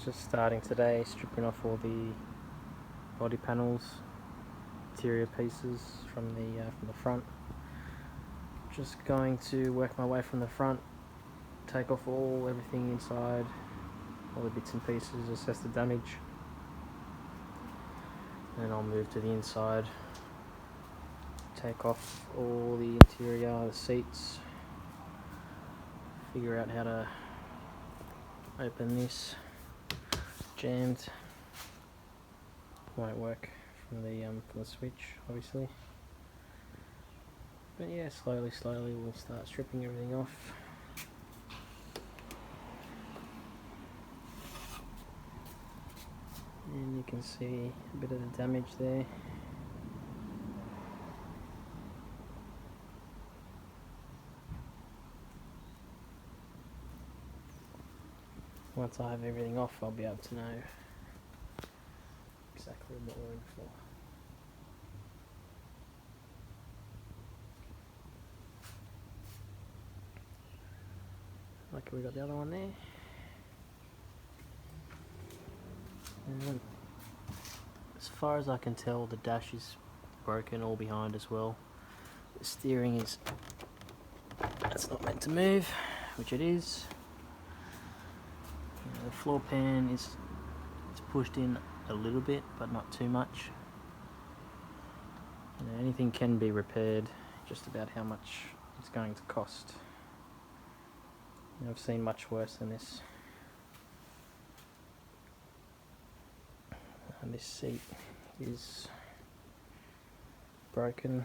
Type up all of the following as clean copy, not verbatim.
Just starting today, stripping off all the body panels, interior pieces from the front. Just going to work my way from the front, take off everything inside, all the bits and pieces, assess the damage, and I'll move to the inside, take off all the interior, the seats, figure out how to open this. Jammed, won't work from the switch, obviously. But yeah, slowly we'll start stripping everything off. And you can see a bit of the damage there. Once I have everything off, I'll be able to know exactly what we're in for. Like we got the other one there. And as far as I can tell, the dash is broken all behind as well. The steering that's not meant to move, which it is. The floor pan is pushed in a little bit, but not too much. Anything can be repaired, just about how much it's going to cost. I've seen much worse than this. And this seat is broken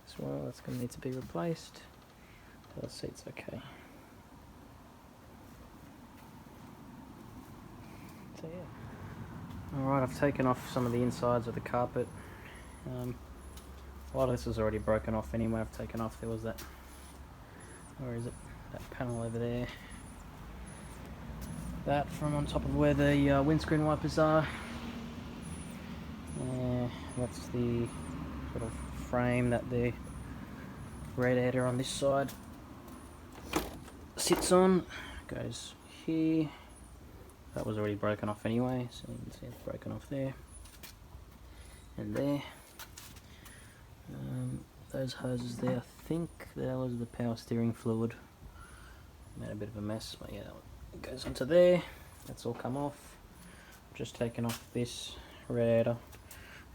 as well. That's going to need to be replaced. The seat's okay. So yeah. Alright, I've taken off some of the insides of the carpet. A lot of this is already broken off anyway. I've taken off, there was that, where is it? That panel over there. That from on top of where the windscreen wipers are. That's the sort of frame that the radiator on this side sits on. Goes here. That was already broken off anyway, so you can see it's broken off there and there. Those hoses there, I think that was the power steering fluid. Made a bit of a mess, but yeah, that goes onto there. That's all come off. Just taken off this radiator.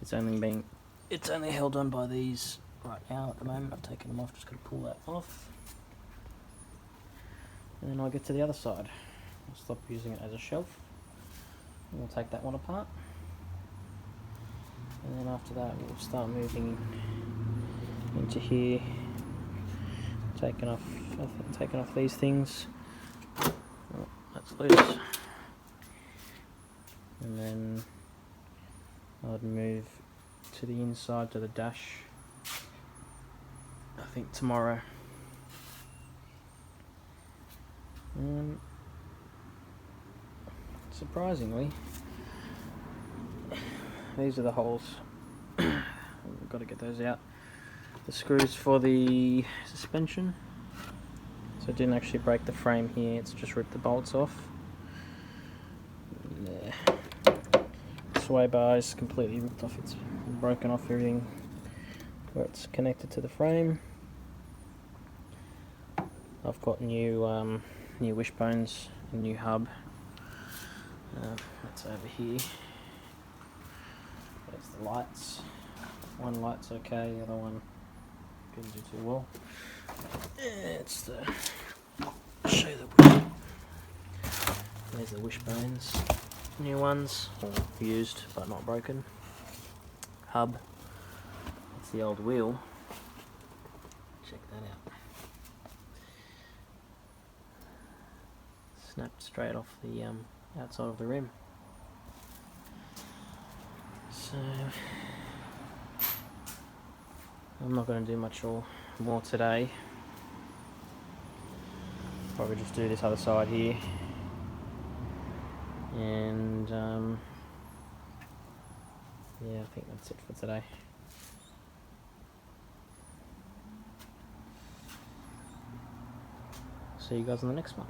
It's only held on by these right now at the moment. I've taken them off, just got to pull that off. And then I'll get to the other side. I'll stop using it as a shelf. And we'll take that one apart. And then after that we'll start moving into here. Taking off these things. Oh, that's loose. And then I'd move to the inside to the dash, I think tomorrow. Surprisingly, these are the holes. We've got to get those out. The screws for the suspension. So it didn't actually break the frame here, it's just ripped the bolts off. There. Sway bar is completely ripped off, it's broken off everything where it's connected to the frame. I've got new wishbones, a new hub. That's over here. There's the lights. One light's okay, the other one didn't do too well. It's the show the there's the wishbones, new ones, or used but not broken. Hub. That's the old wheel. Check that out. Snapped straight off the outside of the rim. So I'm not going to do much more today. Probably just do this other side here, and yeah, I think that's it for today. See you guys on the next one.